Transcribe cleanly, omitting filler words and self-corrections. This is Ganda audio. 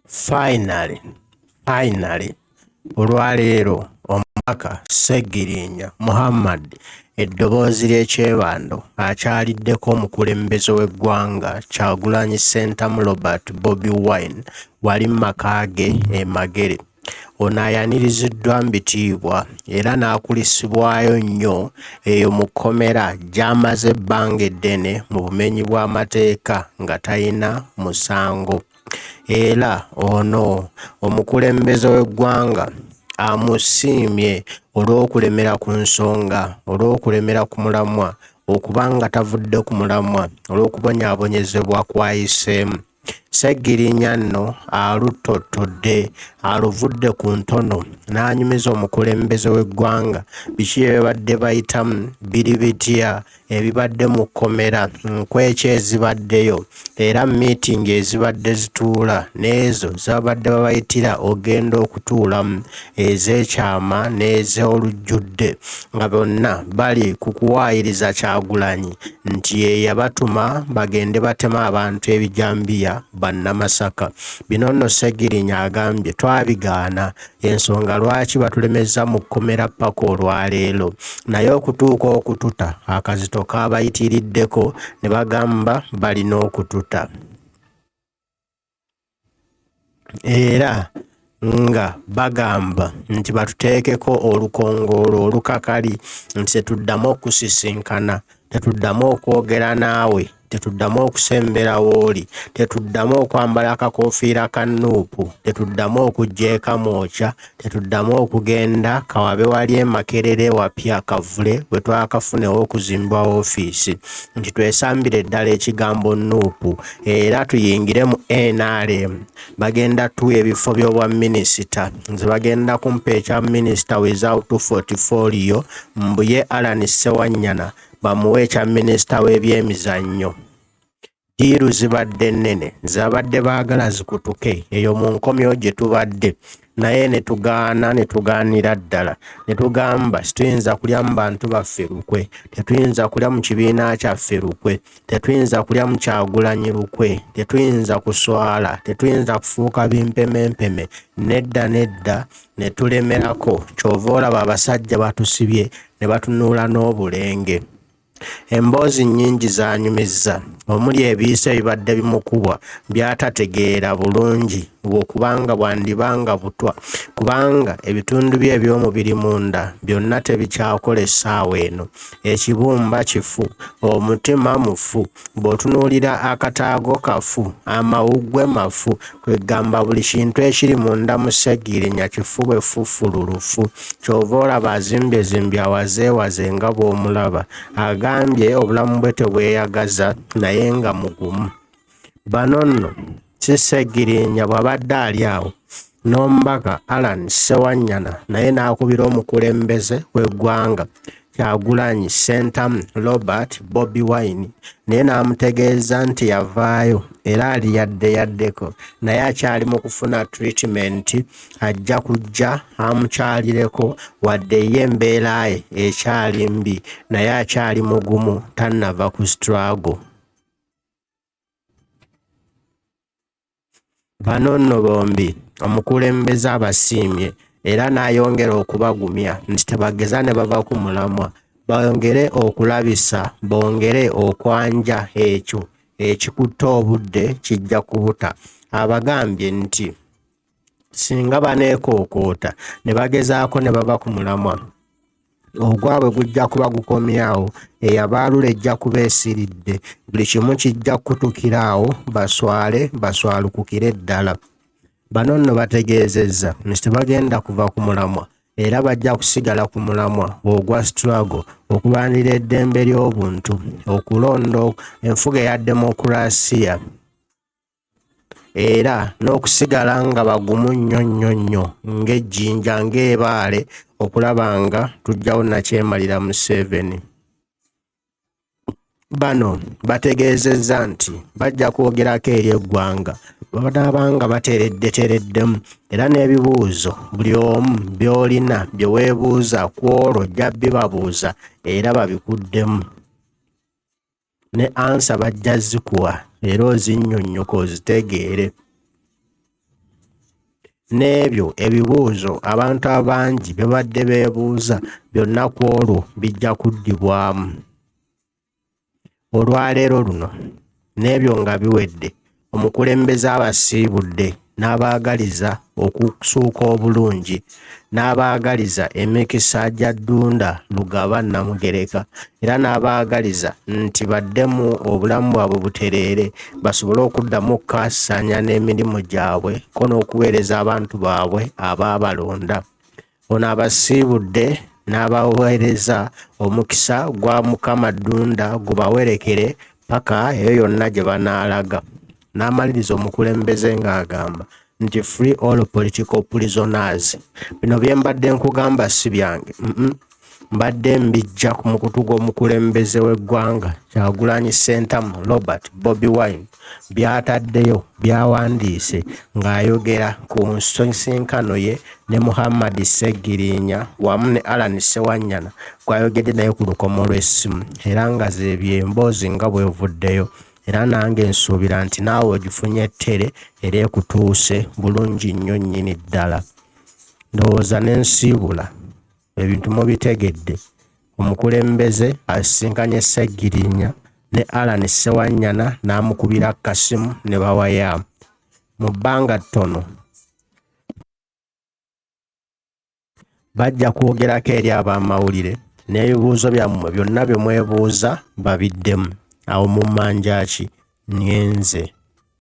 Finally, olwaleero omubaka Ssegirinya Muhammad eddoboozi ly'ekyebando akyaliddeko omukulembeze w'eggwanga Kyagulanyi Ssentamu Robert Bobi Wine wali mu maka ge e Magere. Ono ayaniriziddwa mu bitiibwa era n'akulisibwayo nnyo eyo mu kkomera gy'amaze ebbanga eddene mu bumenyi bw'amateeka nga talina musango. Era ono omukulembeze w'eggwanga amusiimye olw'okulemera ku nsonga, olw'okulemera ku mulamwa, okuba nga tavudde ku mulamwa olw'okubonyaabonyezebwa kwayiseemu. Ssegirinya nno alutottodde, aluvudde ku ntono n'anyumiza omukulembeze w'eggwanga biki ebibadde bayitamu biri bitya ebibadde mu kkomera, nkweki ezibaddeyo era miitingi ezibadde zituula n'ezo zabadde babayitira ogenda okutuulamu ez'ekyama n'ez'olujjudde nga bonna bali ku kuwaayiriza Kyagulanyi nti ye yabatuma bagende batema abantu ebijambiya bannamasaka. Bino nno Ssegirinya agambye twabigaana, ensonga lwaki batulemeza mu kkomera paka olwaleero, naye okutuuka okututa akazito kaabayitiriddeko ne bagamba balina okututa. Era nga bagamba nti batuteekeko olukongolo olukakali nti tetuddamu okusisinkana, tetuddamu okwogera naawe, tetuddamu okusembera w'oli, tetuddamu okwambala akakoofiira ka nuupu, tetuddamu okujja eka mwokya, tetuddamu okugenda kawabe wali e Makerere wapya akavule bwe twakafunewo okuzimba woofiisi, nti twesambire ddala ekigambo nuupu era tuyingire mu NRM. Bagenda tuwa ebifo by'obwa minisita, nze bagenda kumpa ekya minisita without portfolio, mbuye Alan Ssewanyana bamuwe ekya minisita w'ebyemizannyo. Diiru zibadde nnene, zabadde baagala zikutuke eyo mu nkomyo gye tubadde, naye ne tugaana, ne tugaanira ddala, ne tugamba situyinza kulya mu bantu baffe lukwe, tetuyinza kulya mu kibiina kyaffe lukwe, tetuyinza kulya mu Kyagulanyi lukwe, tetuyinza kuswala, tetuyinza kufuuka bimpemempeme. Nedda ne tulemerako, kyova olaba abasajja batusibye ne batunuula n'obulenge. Emboozi nnyingi zaanyumizza, omuli ebiyiso ebibadde bimukubwa by'atategeera bulungi bw'okubanga bwandibanga butwa, kubanga ebitundu bye eby'omubiri munda byonna tebikyakola essaawa eno. Ekibumba kifu, omutima mufu, bw'otunuulira akataago kafu, amawuggwe mafu, kwegamba buli kintu ekiri munda mu Ssegirinya kifu bwe ffufululufu. Kyova olaba azimbyezimbye awazeewaze nga bw'omulaba, agambye obulamu bwe tebweyagaza naye nga mugumu. Bano nno si Ssegirinya bw'abadde ali awo n'omubaka Alan Ssewanyana naye n'akubira omukulembeze w'eggwanga Kyagulanyi Ssentamu Robert Bobi Wine naye n'amutegeeza nti yavaayo era ali yaddeko naye akyali mu kufuna treatment, ajja kujja amukyalireko wadde ye embeera ye ekyali mbi naye akyali mugumu, tannava ku struggle. Bano nno bombi omukulembeze abasiimye era n'ayongera okubagumya nti tebageza ne bava ku mulamwa, bongere okulabisa, bongere okwanja ekyo ekikutte obudde kijja kubuta. Abagambye nti singa baneekookoota ne bagezaako ne bava ku mulamwa, ogwabwe gujja kuba gukomyawo, eyabaalula ejja kuba esiridde, buli kimu kijja kutukiraawo, baswalukukire ddala. Bano nno bategeezezza nti tebagenda kuva ku mulamwa era bajja kusigala ku mulamwa ogwa struggle okulwanira eddembe ly'obuntu, okulonda enfuga eya demokulasiya era n'okusigala nga bagumu nnyo ng'ejjinja ng'ebaale okulaba nga tujjawo nakyemalira Museveni. Bano bategeezezza nti bajja kwogerako eri eggwanga banaabanga batereddemu era n'ebibuuzo buli omu by'olina bye weebuuza ku olwo ojja bibabuuza era babikuddemu. Ne ansa bajja zikuwa era ozinnyonnyoka ozitegeere. n'ebyo ebibuuzo abantu abangi bye badde beebuuza byonna ku olwo bijja kuddibwamu. Olwaleero luno n'ebyo nga biwedde, omukulembeze abasiibudde n'abaagaliza okusuuka obulungi, n'abaagaliza emikisa gya ddunda Lugaba Namugereka, era n'abaagaliza nti baddemu obulamu bwabwe butereere basobole okuddamu okukaasanya n'emirimu gyabwe ko n'okuweereza abantu baabwe abaabalonda. Ono abasiibudde n'abaweereza omukisa gwa Mukama Ddunda gubawerekere paka eyo yonna gye banaalaga. N'amaliriza omukulembeze ng'agamba nti free all political prisoners. Bino bye mbadde nkugamba si byange, mbadde mbijja ku mukutu gw'omukulembeze w'eggwanga Kyagulanyi Ssentamu Robert Bobi Wine by'ataddeyo by'awandiise ng'ayogera ku nsisinkano ye ne Muhammad Ssegirinya wamu ne Alan Ssewanyana gw'ayogedde naye ku lukomo lw'essimu, era nga z'ebyo emboozi nga bw'evuddeyo. Era nange nsuubira nti naawe ogifunye ettere era ekutuuse bulungi nnyo nnyini ddala. Ndowooza n'ensiibula ebintu mubitegedde. Omukulembeze asisinkanye Ssegirinya ne Alan Ssewanyana n'amukubira kasimu ne bawayamu. Mu bbanga ttono bajja kwogerako eri ab'amawulire n'ebibuuzo byammwe byonna bye mwebuuza babiddemu. Awo mummanja ki nyenze.